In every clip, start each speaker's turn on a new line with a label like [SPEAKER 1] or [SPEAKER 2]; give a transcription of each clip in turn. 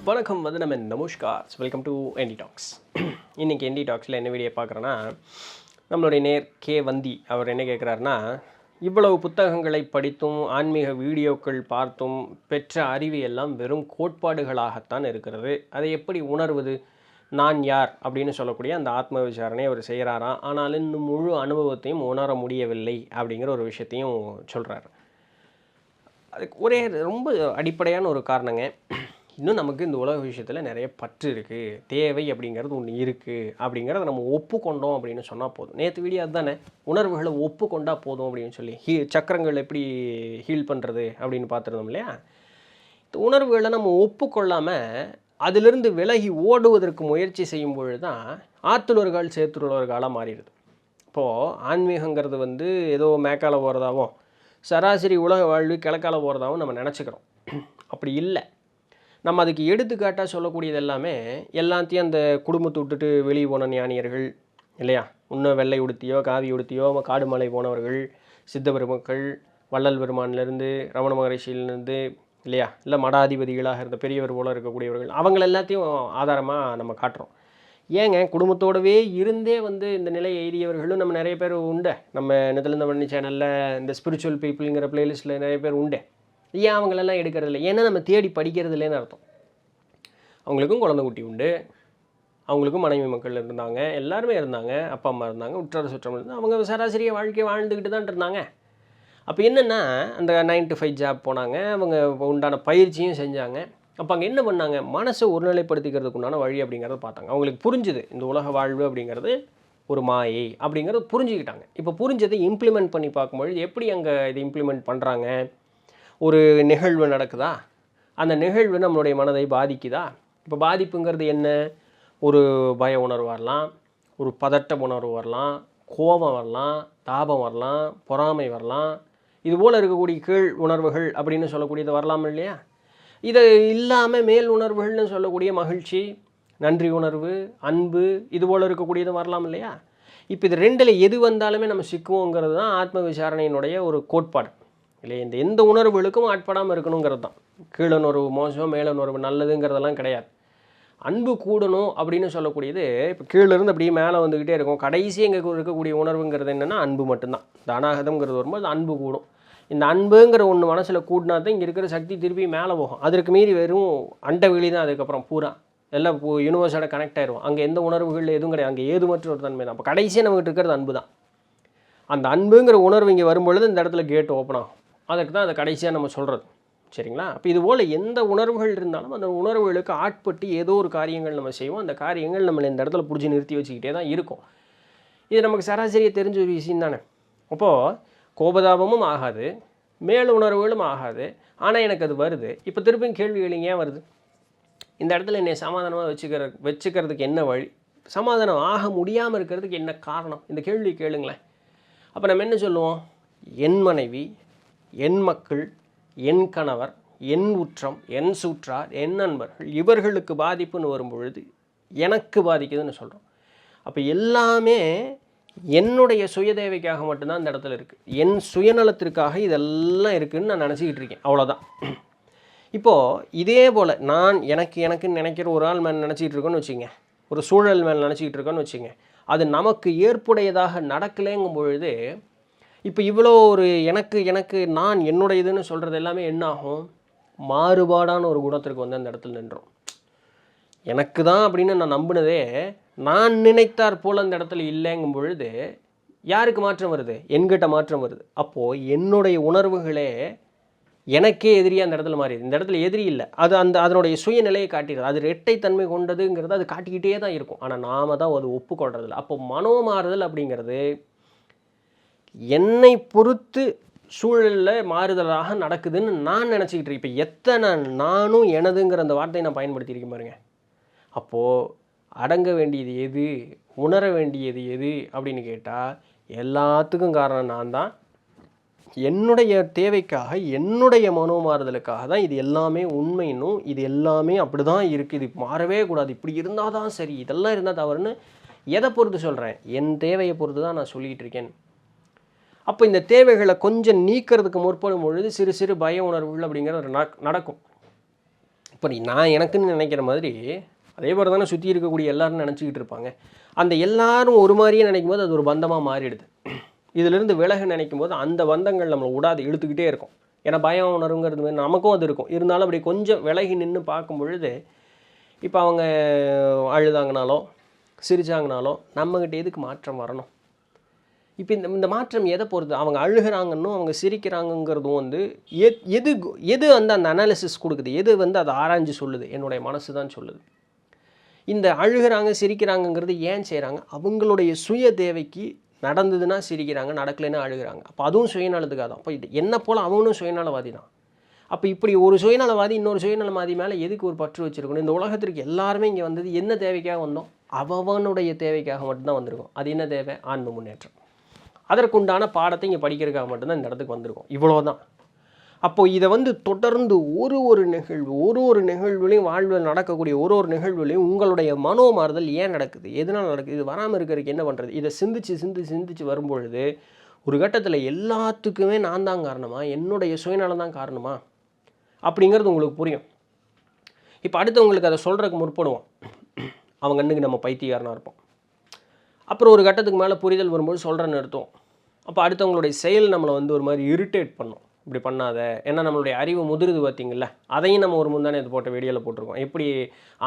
[SPEAKER 1] வணக்கம் நம்ம நமஸ்கார், welcome to NT tax. இன்றைக்கி என்டி டாக்ஸில் என்ன வீடியோ பார்க்குறேன்னா, நம்மளுடைய நேர் கே வந்தி அவர் என்ன கேட்குறாருன்னா, இவ்வளவு புத்தகங்களை படித்தும் ஆன்மீக வீடியோக்கள் பார்த்தும் பெற்ற அறிவு எல்லாம் வெறும் கோட்பாடுகளாகத்தான் இருக்கிறது. அதை எப்படி உணர்வது? நான் யார் அப்படின்னு சொல்லக்கூடிய அந்த ஆத்ம விசாரணை அவர் செய்கிறாராம். ஆனாலும் இன்னும் முழு அனுபவத்தையும் உணர முடியவில்லை அப்படிங்கிற ஒரு விஷயத்தையும் சொல்கிறார். அதுக்கு ஒரே ரொம்ப அடிப்படையான ஒரு காரணங்க, இன்னும் நமக்கு இந்த உலக விஷயத்தில் நிறைய பற்று இருக்குது, தேவை அப்படிங்கிறது ஒன்று இருக்குது அப்படிங்கிறத நம்ம ஒப்புக்கொண்டோம் அப்படின்னு சொன்னால் போதும். நேற்று வீடியோ அதுதானே, உணர்வுகளை ஒப்புக்கொண்டா போதும் அப்படின்னு சொல்லி சக்கரங்கள் எப்படி ஹீல் பண்ணுறது அப்படின்னு பார்த்துருந்தோம் இல்லையா. இந்த உணர்வுகளை நம்ம ஒப்புக்கொள்ளாமல் அதிலிருந்து விலகி ஓடுவதற்கு முயற்சி செய்யும் பொழுது தான் ஆற்றுள்ளவர்கள் சேத்துள்ளவர்களாக மாறிடுது. இப்போது ஆன்மீகங்கிறது ஏதோ மேக்கால போகிறதாவும் சராசரி உலக வாழ்வு கிழக்கால போகிறதாவும் நம்ம நினச்சிக்கிறோம். அப்படி இல்லை. நம்ம அதுக்கு எடுத்துக்காட்டாக சொல்லக்கூடியது எல்லாத்தையும் அந்த குடும்பத்தை விட்டுட்டு வெளியே போன ஞானியர்கள் இல்லையா, இன்னும் வெள்ளை உடுத்தியோ காவி உடுத்தியோ காடு மலை போனவர்கள், சித்த பெருமக்கள், வள்ளல் பெருமானிலேருந்து ரமண மகரிஷியிலேருந்து இல்லையா, இல்லை மடாதிபதிகளாக இருந்த பெரியவர் போல இருக்கக்கூடியவர்கள், அவங்கள எல்லாத்தையும் ஆதாரமாக நம்ம காட்டுறோம். ஏங்க குடும்பத்தோடவே இருந்தே இந்த நிலையை எய்தியவர்களும் நம்ம நிறைய பேர் உண்டு. நம்ம நிதலந்த பண்ணி சேனலில் இந்த ஸ்பிரிச்சுவல் பீப்புளுங்கிற பிளேலிஸ்ட்டில் நிறைய பேர் உண்டு. ஏன் அவங்களெல்லாம் எடுக்கிறது இல்லை? ஏன்னா நம்ம தேடி படிக்கிறது இல்லைன்னு அர்த்தம். அவங்களுக்கும் குழந்தை குட்டி உண்டு, அவங்களுக்கும் மனைவி மக்கள் இருந்தாங்க, எல்லாருமே இருந்தாங்க, அப்பா அம்மா இருந்தாங்க, உற்றார் சுற்றம் இருந்தாங்க, அவங்க சராசரியாக வாழ்க்கையை வாழ்ந்துக்கிட்டு தான் இருந்தாங்க. அப்போ என்னென்னா, அந்த 9 to 5 ஜாப் போனாங்க, அவங்க உண்டான பயிற்சியும் செஞ்சாங்க. அப்போ அங்கே என்ன பண்ணாங்க, மனசை ஒருநிலைப்படுத்திக்கிறதுக்கு உண்டான வழி அப்படிங்கிறத பார்த்தாங்க. அவங்களுக்கு புரிஞ்சுது இந்த உலக வாழ்வு அப்படிங்கிறது ஒரு மாயை அப்படிங்கிறது புரிஞ்சுக்கிட்டாங்க. இப்போ புரிஞ்சதை இம்ப்ளிமெண்ட் பண்ணி பார்க்கும்பொழுது எப்படி அங்கே இதை இம்ப்ளிமெண்ட் பண்ணுறாங்க? ஒரு நிகழ்வு நடக்குதா, அந்த நிகழ்வு நம்மளுடைய மனதை பாதிக்குதா? இப்போ பாதிப்புங்கிறது என்ன? ஒரு பய உணர்வு வரலாம், ஒரு பதட்ட உணர்வு வரலாம், கோபம் வரலாம், தாபம் வரலாம், பொறாமை வரலாம், இதுபோல் இருக்கக்கூடிய கீழ் உணர்வுகள் அப்படின்னு சொல்லக்கூடியது வரலாம் இல்லையா. இதை இல்லாமல் மேல் உணர்வுகள்னு சொல்லக்கூடிய மகிழ்ச்சி, நன்றி உணர்வு, அன்பு, இதுபோல் இருக்கக்கூடியது வரலாம் இல்லையா. இப்போ இது ரெண்டில் எது வந்தாலுமே நம்ம சிக்குவோங்கிறது தான் ஆத்ம விசாரணையினுடைய ஒரு கோட்பாடு இல்லையா. இந்த எந்த உணர்வுகளுக்கும் ஆட்படாமல் இருக்கணுங்கிறது தான். கீழுணர்வு மோசம், மேலுணர்வு நல்லதுங்கிறதெல்லாம் கிடையாது. அன்பு கூடணும் அப்படின்னு சொல்லக்கூடியது இப்போ கீழிருந்து அப்படியே மேலே வந்துக்கிட்டே இருக்கும். கடைசி எங்கே இருக்கக்கூடிய உணர்வுங்கிறது என்னென்னா அன்பு மட்டும்தான். இந்த அநாகதம்ங்கிறது வரும்போது அன்பு கூடும். இந்த அன்புங்கிற ஒன்று மனசில் கூடினா தான் இங்கே இருக்கிற சக்தி திருப்பி மேலே போகும். அதற்கு மீறி வெறும் அண்ட வெளி தான். அதுக்கப்புறம் பூரா எல்லாம் யூனிவர்ஸோட கனெக்ட் ஆயிடும். அங்கே எந்த உணர்வுகள் எதுவும் கிடையாது. அங்கே ஏதுமற்ற ஒரு தன்மை தான். அப்போ கடைசியாக நம்மகிட்ட இருக்கிறது அன்பு தான். அந்த அன்புங்கிற உணர்வு இங்கே வரும்பொழுது இந்த இடத்துல கேட் ஓப்பன் ஆகும். அதுக்கு தான் அதை கடைசியாக நம்ம சொல்கிறது. சரிங்களா. அப்போ இதுபோல் எந்த உணர்வுகள் இருந்தாலும் அந்த உணர்வுகளுக்கு ஆட்பட்டு ஏதோ ஒரு காரியங்கள் நம்ம செய்வோம். அந்த காரியங்கள் நம்மளை இந்த இடத்துல பிடிச்சி நிறுத்தி வச்சுக்கிட்டே தான் இருக்கும். இது நமக்கு சராசரியாக தெரிஞ்ச ஒரு விஷயம் தானே. அப்போது கோபதாபமும் ஆகாது, மேல் உணர்வுகளும் ஆகாது, ஆனால் எனக்கு அது வருது. இப்போ திருப்பியும் கேள்விகள் ஏன் வருது? இந்த இடத்துல என்னை சமாதானமாக வச்சுக்கிறதுக்கு என்ன வழி? சமாதானம் ஆக முடியாமல் இருக்கிறதுக்கு என்ன காரணம்? இந்த கேள்வி கேளுங்களேன். அப்போ நம்ம என்ன சொல்லுவோம்? என் மனைவி, என் மக்கள், என் கணவர், என் உற்றம், என் சுற்றார், என் நண்பர்கள், இவர்களுக்கு பாதிப்புன்னு வரும்பொழுது எனக்கு பாதிக்குதுன்னு சொல்கிறோம். அப்போ எல்லாமே என்னுடைய சுயதேவைக்காக மட்டும்தான் இந்த இடத்துல இருக்குது. என் சுயநலத்திற்காக இதெல்லாம் இருக்குதுன்னு நான் நினச்சிக்கிட்டு இருக்கேன். அவ்வளோதான். இப்போது இதே போல் நான் எனக்குன்னு நினைக்கிற ஒரு ஆள் மேலே நினச்சிக்கிட்டு இருக்கோன்னு வச்சுங்க, ஒரு சூழல் மேலே நினச்சிக்கிட்டு இருக்கோன்னு வச்சுங்க, அது நமக்கு ஏற்புடையதாக நடக்கலைங்கும் பொழுது இப்போ இவ்வளோ ஒரு எனக்கு நான் என்னுடையதுன்னு சொல்கிறது எல்லாமே என்ன ஆகும்? மாறுபாடான ஒரு குணத்திற்கு அந்த இடத்துல நின்றோம். எனக்கு தான் அப்படின்னு நான் நம்பினதே நான் நினைத்தார் போல் அந்த இடத்துல இல்லைங்கும் பொழுது யாருக்கு மாற்றம் வருது? என்கிட்ட மாற்றம் வருது. அப்போது என்னுடைய உணர்வுகளே எனக்கே எதிரியாக அந்த இடத்துல மாறிடுது. இந்த இடத்துல எதிரி இல்லை, அது அதனுடைய சுயநிலையை காட்டிடுது. அது இரட்டைத்தன்மை கொண்டதுங்கிறது அது காட்டிக்கிட்டே தான் இருக்கும். ஆனால் நாம் தான் அது ஒப்புக்கொள்றதில்ல. அப்போ மனோமாறுதல் அப்படிங்கிறது என்னை பொறுத்து சூழலில் மாறுதலாக நடக்குதுன்னு நான் நினச்சிக்கிட்டு இருக்கேன். இப்போ எத்தனை நானும் எனதுங்கிற அந்த வார்த்தையை நான் பயன்படுத்தியிருக்கேன் பாருங்க. அப்போது அடங்க வேண்டியது எது, உணர வேண்டியது எது அப்படின்னு கேட்டால் எல்லாத்துக்கும் காரணம் நான் தான். என்னுடைய தேவைக்காக, என்னுடைய மனோமாறுதலுக்காக தான் இது எல்லாமே உண்மைன்னும், இது எல்லாமே அப்படி தான் இருக்குது, இது மாறவே கூடாது, இப்படி இருந்தால் தான் சரி, இதெல்லாம் இருந்தால் தவறுன்னு எதை பொறுத்து சொல்கிறேன்? என் தேவையை பொறுத்து தான் நான் சொல்லிகிட்டு இருக்கேன். அப்போ இந்த தேவைகளை கொஞ்சம் நீக்கிறதுக்கு முற்படும் பொழுது சிறு சிறு பய உணர்வுகள் அப்படிங்கிறது நடக்கும். இப்போ நான் எனக்குன்னு நினைக்கிற மாதிரி அதே மாதிரி தானே சுற்றி இருக்கக்கூடிய எல்லாரும் நினச்சிக்கிட்டு இருப்பாங்க. அந்த எல்லாரும் ஒரு மாதிரியே நினைக்கும் போது அது ஒரு பந்தமாக மாறிடுது. இதிலிருந்து விலக நினைக்கும் போது அந்த பந்தங்கள் நம்மளை விடாது இழுத்துக்கிட்டே இருக்கும். ஏன்னா பயம் உணர்வுங்கிறது மாதிரி நமக்கும் அது இருக்கும். இருந்தாலும் அப்படி கொஞ்சம் விலகி நின்று பார்க்கும் பொழுது இப்போ அவங்க அழுதாங்கனாலோ சிரிச்சாங்கனாலோ நம்மக்கிட்ட எதுக்கு மாற்றம் வரணும்? இப்போ இந்த மாற்றம் எதை பொறுத்து? அவங்க அழுகிறாங்கன்னும் அவங்க சிரிக்கிறாங்கங்கிறதும் வந்து எது எது வந்து அந்த அனாலிசிஸ் கொடுக்குது? எது வந்து அதை ஆராய்ஞ்சு சொல்லுது? என்னுடைய மனசு தான் சொல்லுது. இந்த அழுகிறாங்க சிரிக்கிறாங்கங்கிறது ஏன் செய்கிறாங்க? அவங்களுடைய சுய தேவைக்கு நடந்ததுன்னா சிரிக்கிறாங்க, நடக்கலைன்னா அழுகிறாங்க. அப்போ அதுவும் சுயநலத்துக்காக தான். அப்போ இது என்ன போல் அவனும் சுயநலவாதி தான். அப்போ இப்படி ஒரு சுயநலவாதி இன்னொரு சுயநலவாதி மேலே எதுக்கு ஒரு பற்று வச்சுருக்கணும்? இந்த உலகத்திற்கு எல்லாருமே இங்கே வந்தது என்ன தேவைக்காக வந்தோம்? அவனுடைய தேவைக்காக மட்டும்தான் வந்திருக்கோம். அது என்ன தேவை? ஆன்ம முன்னேற்றம். அதற்குண்டான பாடத்தை இங்கே படிக்கிறதுக்காக மட்டும்தான் இந்த இடத்துக்கு வந்திருக்கோம். இவ்வளோதான். அப்போது இதை வந்து தொடர்ந்து ஒரு நிகழ்வுலையும் வாழ்வில் நடக்கக்கூடிய ஒரு நிகழ்வுலையும் உங்களுடைய மனோமாறுதல் ஏன் நடக்குது? எதனால் நடக்குது? இது வராமல் இருக்கிறதுக்கு என்ன பண்ணுறது? இதை சிந்திச்சு வரும்பொழுது ஒரு கட்டத்தில் எல்லாத்துக்குமே நான் தான் காரணமா? என்னுடைய சுயநலம் தான் காரணமா? அப்படிங்கிறது உங்களுக்கு புரியும். இப்போ அடுத்தவங்களுக்கு அதை சொல்கிறதுக்கு முற்படுவோம். அவங்க கண்ணுக்கு நம்ம பைத்தியக்காரனாக இருப்போம். அப்புறம் ஒரு கட்டத்துக்கு மேலே புரிதல் வரும்போது சொல்கிறேன்னு நிறுத்துவோம். அப்போ அடுத்தவங்களுடைய செயல் நம்மளை வந்து ஒரு மாதிரி இரிட்டேட் பண்ணும். இப்படி பண்ணாத, ஏன்னா நம்மளுடைய அறிவு முதிருது பார்த்திங்களா? அதையும் நம்ம ஒரு முந்தானே இது போட்ட வீடியோவில் போட்டிருக்கோம். எப்படி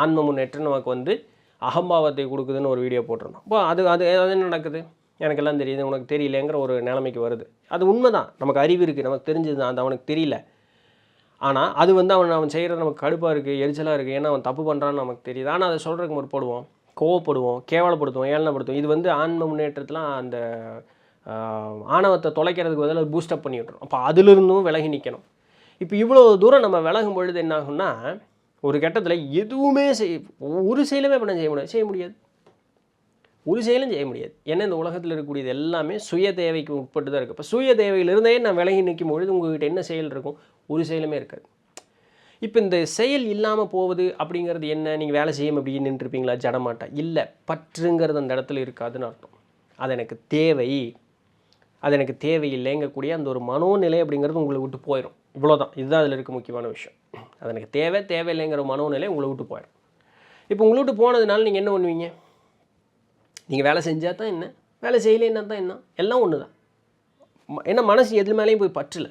[SPEAKER 1] ஆன்ம முன்னேற்றம் நமக்கு வந்து அகம்பாவத்தை கொடுக்குதுன்னு ஒரு வீடியோ போட்டிருந்தோம். அப்போ அது என்ன நடக்குது? எனக்கெல்லாம் தெரியுது, உனக்கு தெரியலேங்கிற ஒரு நிலைமைக்கு வருது. அது உண்மை தான். நமக்கு அறிவு இருக்குது, நமக்கு தெரிஞ்சது தான், அது அவனுக்கு தெரியல. ஆனால் அது வந்து அவன் செய்கிறது நமக்கு கடுப்பாக இருக்குது, எரிச்சலாக இருக்குது. ஏன்னா அவன் தப்பு பண்ணுறான்னு நமக்கு தெரியுது. ஆனால் அதை சொல்கிறதுக்கு முற்படுவோம், கோவப்படுவோம், கேவலப்படுத்துவோம், ஏளனப்படுத்துவோம். இது வந்து ஆன்ம முன்னேற்றத்தில் அந்த ஆணவத்தை தொலைக்கிறதுக்கு பதிலாக பூஸ்டப் பண்ணி விட்டுரும். அப்போ அதிலிருந்தும் விலகி நிற்கணும். இப்போ இவ்வளோ தூரம் நம்ம விலகும் பொழுது என்ன ஆகும்னா, ஒரு கட்டத்தில் எதுவுமே ஒரு செயலுமே பண்ண செய்ய முடியாது. ஒரு செயலும் செய்ய முடியாது. ஏன்னா இந்த உலகத்தில் இருக்கக்கூடியது எல்லாமே சுய தேவைக்கு உட்பட்டு தான் இருக்குது. இப்போ சுய தேவையிலிருந்தே நான் விலகி நிற்கும் பொழுது உங்கள்கிட்ட என்ன செயல் இருக்கும்? ஒரு செயலுமே இருக்காது. இப்போ இந்த செயல் இல்லாமல் போவது அப்படிங்கிறது என்ன? நீங்கள் வேலை செய்யாமல் அப்படி நின்றுருப்பீங்களா? ஜடமாட்டா? இல்லை, பற்றுங்கிறது அந்த இடத்துல இருக்காதுன்னு அர்த்தம். அது எனக்கு தேவை, அது எனக்கு தேவையில்லைங்கக்கூடிய அந்த ஒரு மனோநிலை அப்படிங்கிறது உங்களை விட்டு போயிடும். இவ்வளோதான். இதுதான் அதில் இருக்க முக்கியமான விஷயம். அது எனக்கு தேவையில்லைங்கிற மனோநிலை உங்களை விட்டு போயிடும். இப்போ உங்களை விட்டு போனதுனால நீங்கள் என்ன பண்ணுவீங்க? நீங்கள் வேலை செஞ்சால் தான் என்ன, வேலை செய்யலைன்னா தான் என்ன, எல்லாம் ஒன்று தான். ஏன்னா மனசு எது மேலேயும் போய் பற்றல.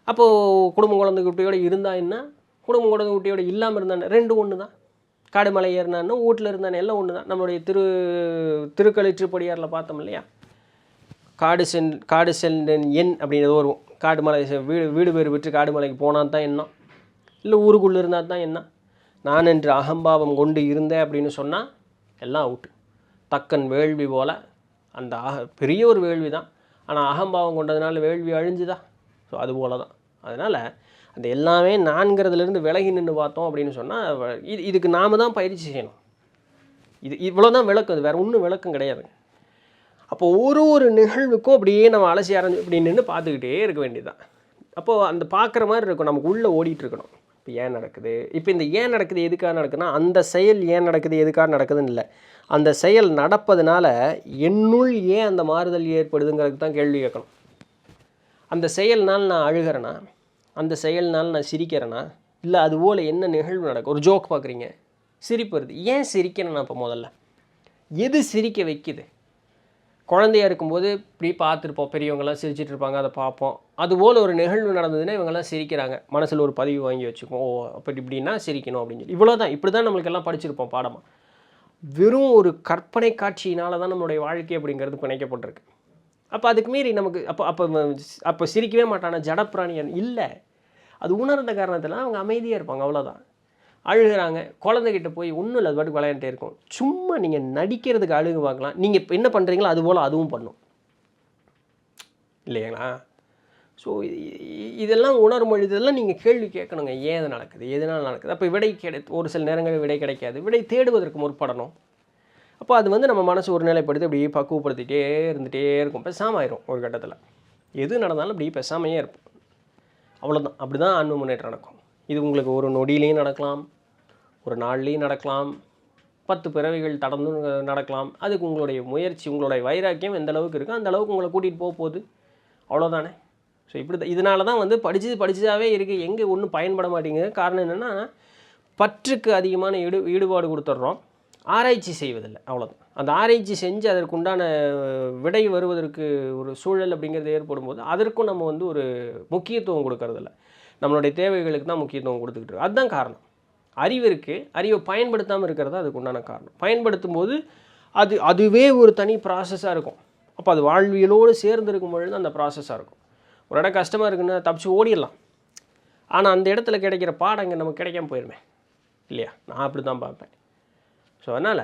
[SPEAKER 1] அப்போது குடும்பம் குழந்தை குட்டியோடு இருந்தால் என்ன, குடும்பம் குழந்தை குட்டியோடு இல்லாமல் இருந்தானே, ரெண்டும் ஒன்று தான். காடு மலை ஏறினான்னு வீட்டில் இருந்தானே, எல்லாம் ஒன்று தான். நம்மளுடைய திருக்களிற்றுப்படியாரில் பார்த்தோம் இல்லையா? காடு செல்டன் எண் அப்படின்னு வரும். காடு மலை வீடு பேர் விட்டு காடு மலைக்கு போனால் தான் என்ன, இல்லை ஊருக்குள்ளே இருந்தால் தான் என்ன. நான் என்று அகம்பாவம் கொண்டு இருந்தேன் அப்படின்னு சொன்னால் எல்லாம் அவுட்டு. தக்கன் வேள்வி போல் அந்த பெரிய ஒரு வேள்வி தான். ஆனால் அகம்பாவம் கொண்டதுனால வேள்வி அழிஞ்சுதா? ஸோ அது போல தான். அதனால் அந்த எல்லாமே நான்கிறதுலேருந்து விலகி நின்று பார்த்தோம் அப்படின்னு சொன்னால் இதுக்கு நாம் தான் பயிற்சி செய்யணும். இவ்வளோ தான் விளக்கம். அது வேறு ஒன்றும் விளக்கம் கிடையாதுங்க. அப்போ ஒரு நிகழ்வுக்கும் அப்படியே நம்ம அலசி ஆரஞ்சு இப்படி நின்று பார்த்துக்கிட்டே இருக்க வேண்டியதுதான். அப்போது அந்த பார்க்குற மாதிரி இருக்கும், நமக்கு உள்ளே ஓடிட்டுருக்கணும். இப்போ ஏன் நடக்குது? இப்போ இந்த ஏன் நடக்குது எதுக்காக நடக்குதுன்னா, அந்த செயல் ஏன் நடக்குது எதுக்காக நடக்குதுன்னு இல்லை, அந்த செயல் நடப்பதுனால என்னுள் ஏன் அந்த மாறுதல் ஏற்படுதுங்கிறதுக்கு தான் கேள்வி கேட்கணும். அந்த செயல்னால் நான் அழுகிறேன்னா, அந்த செயல்னால் நான் சிரிக்கிறேன்னா, இல்லை அதுபோல் என்ன நிகழ்வு நடக்கும்? ஒரு ஜோக் பார்க்குறீங்க, சிரிப்பு வருது. ஏன் சிரிக்கணும்னா இப்போ முதல்ல எது சிரிக்க வைக்குது? குழந்தையாக இருக்கும்போது இப்படி பார்த்துருப்போம், பெரியவங்களாம் சிரிச்சிட்டு இருப்பாங்க, அதை பார்ப்போம். அதுபோல் ஒரு நிகழ்வு நடந்ததுன்னா இவங்கெல்லாம் சிரிக்கிறாங்க, மனசில் ஒரு பதிவு வாங்கி வச்சுக்குவோம். ஓ அப்படி இப்படின்னா சிரிக்கணும் அப்படின்னு சொல்லி. இவ்வளோ தான். இப்படி தான் நம்மளுக்கெல்லாம் படிச்சிருப்போம் பாடமாக. வெறும் ஒரு கற்பனை காட்சியினால தான் நம்மளுடைய வாழ்க்கை அப்படிங்கிறது பிணைக்கப்பட்டிருக்கு. அப்போ அதுக்கு மீறி நமக்கு அப்போ சிரிக்கவே மாட்டானா ஜடப்பிராணியன் இல்லை. அது உணர்ந்த காரணத்தில் அவங்க அமைதியாக இருப்பாங்க, அவ்வளோதான். அழுகிறாங்க, குழந்தைகிட்ட போய் ஒன்றும் இல்லை, அது பாட்டுக்கு விளையாண்டே இருக்கும். சும்மா நீங்கள் நடிக்கிறதுக்கு அழுகு பார்க்கலாம். நீங்கள் இப்போ என்ன பண்ணுறீங்களோ அதுபோல் அதுவும் பண்ணும் இல்லைங்களா? ஸோ இதெல்லாம் உணரும் பொழுது இதெல்லாம் நீங்கள் கேள்வி கேட்கணுங்க. ஏன் அது நடக்குது, எதனால் நடக்குது? அப்போ விடை ஒரு சில நேரங்களில் விடை கிடைக்காது. விடை தேடுவதற்கு முற்படணும். அப்போ அது வந்து நம்ம மனசு ஒரு நிலைப்படுத்தி அப்படியே பக்குவப்படுத்திகிட்டே இருந்துகிட்டே இருக்கும். பேசாமல் ஆயிரும் ஒரு கட்டத்தில். எது நடந்தாலும் அப்படியே பேசாமையே இருப்போம். அவ்வளோதான். அப்படி தான் ஆன்ம முன்னேற்றம் நடக்கும். இது உங்களுக்கு ஒரு நொடியிலையும் நடக்கலாம், ஒரு நாள்லேயும் நடக்கலாம், 10 பிறவிகள் கடந்து நடக்கலாம். அதுக்கு உங்களுடைய முயற்சி, உங்களுடைய வைராக்கியம் எந்த அளவுக்கு இருக்கோ அந்த அளவுக்கு உங்களை கூட்டிகிட்டு போகுது. அவ்வளோதானே. ஸோ இப்படி தான். இதனால தான் வந்து படித்ததாகவே இருக்குது, எங்கே ஒன்றும் பயன்பட மாட்டேங்குது. காரணம் என்னென்னா, பற்றுக்கு அதிகமான ஈடுபாடு கொடுத்துட்றோம், ஆராய்ச்சி செய்வதில்லை, அவ்வளோதான். அந்த ஆராய்ச்சி செஞ்சு அதற்குண்டான விடை வருவதற்கு ஒரு சூழல் அப்படிங்கிறது ஏற்படும்போது அதற்கும் நம்ம வந்து ஒரு முக்கியத்துவம் கொடுக்கறதில்ல. நம்மளுடைய தேவைகளுக்கு தான் முக்கியத்துவம் கொடுத்துக்கிட்டு இருக்கோம். அதுதான் காரணம். அறிவை பயன்படுத்தாமல் இருக்கிறது அதுக்கு உண்டான காரணம். பயன்படுத்தும் போது அதுவே ஒரு தனி ப்ராசஸாக இருக்கும். அப்போ அது வாழ்வியலோடு சேர்ந்து இருக்கும் பொழுது அந்த ப்ராசஸாக இருக்கும். ஒரு இடம் கஷ்டமாக இருக்குன்னு தப்பிச்சு ஓடிடலாம். ஆனால் அந்த இடத்துல கிடைக்கிற பாடங்கள் நமக்கு கிடைக்காம போயிருமே இல்லையா? நான் அப்படி தான் பார்ப்பேன். ஸோ அதனால்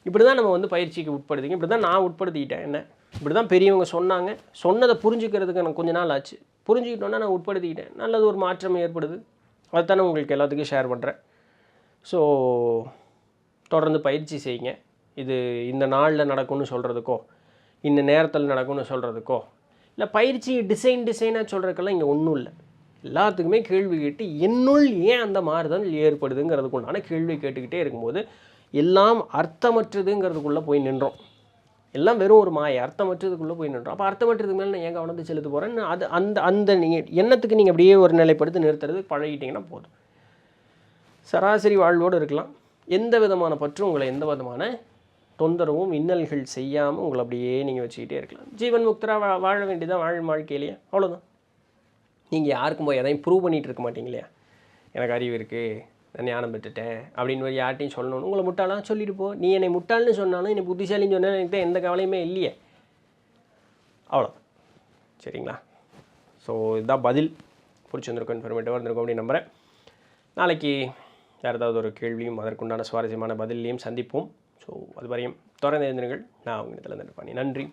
[SPEAKER 1] இப்படி தான் நம்ம வந்து பயிற்சிக்கு உட்படுத்திங்க. இப்படி தான் நான் உட்படுத்திக்கிட்டேன். என்ன இப்படி தான் பெரியவங்க சொன்னாங்க, சொன்னதை புரிஞ்சுக்கிறதுக்கு எனக்கு கொஞ்ச நாள் ஆச்சு. புரிஞ்சுக்கிட்டோன்னா நான் உட்படுத்திக்கிட்டேன். நல்லது, ஒரு மாற்றம் ஏற்படுது. அதுதானே உங்களுக்கு எல்லாத்துக்கும் ஷேர் பண்ணுறேன். ஸோ தொடர்ந்து பயிற்சி செய்யுங்க. இது இந்த நாளில் நடக்கும்னு சொல்கிறதுக்கோ, இந்த நேரத்தில் நடக்கும்னு சொல்கிறதுக்கோ, இல்லை பயிற்சி டிசைனாக சொல்கிறதுக்கெல்லாம் இங்கே ஒன்றும் இல்லை. எல்லாத்துக்குமே கேள்வி கேட்டு என்னுள் ஏன் அந்த மாறுதல் ஏற்படுதுங்கிறதுக்கு உண்டான கேள்வி கேட்டுக்கிட்டே இருக்கும்போது எல்லாம் அர்த்தமற்றதுங்கிறதுக்குள்ளே போய் நின்றோம். எல்லாம் வெறும் ஒரு மாயை, அர்த்தமற்றதுக்குள்ளே போய் நின்றோம். அப்போ அர்த்தமற்றதுக்கு மேலே நான் ஏன் கவனத்தை செலுத்த போகிறேன்னு அது அந்த நீங்கள் எண்ணத்துக்கு நீங்கள் அப்படியே ஒரு நிலைப்படுத்தி நிறுத்துறது பழகிட்டிங்கன்னா போதும். சராசரி வாழ்வோடு இருக்கலாம். எந்த விதமான பற்றும் உங்களை எந்த விதமான தொந்தரவும் இன்னல்கள் செய்யாமல் உங்களை அப்படியே நீங்கள் வச்சுக்கிட்டே இருக்கலாம். ஜீவன் முக்தராக வாழ வேண்டியதான் வாழும் வாழ்க்கையிலேயே, அவ்வளோதான். நீங்கள் யாருக்கும் போய் எதையும் ப்ரூவ் பண்ணிகிட்டு இருக்க மாட்டீங்க இல்லையா? எனக்கு அறிவு இருக்குது, நான் ஞானம் பெற்றுட்டேன் அப்படின்னு யார்ட்டையும் சொல்லணும்னு உங்களை முட்டாளாக சொல்லிட்டு போ. நீ என்னை முட்டாள்னு சொன்னாலும் என்னை புத்திசாலின்னு சொன்னாலும் எனக்கு தான் எந்த கவலையுமே இல்லையே. அவ்வளோ சரிங்களா? ஸோ இதுதான் பதில். பிடிச்சிருந்துருக்கும், இன்ஃபர்மேட்டிவாக இருந்திருக்கும் அப்படின்னு நம்புகிறேன். நாளைக்கு வேறு ஏதாவது ஒரு கேள்வியும் அதற்குண்டான சுவாரஸ்யமான பதிலையும் சந்திப்போம். ஸோ அது வரையும் தொடர்ந்து எழுந்திருங்கள். நான் உங்கள் இடத்துல இருந்துட்டு பண்ணி நன்றி.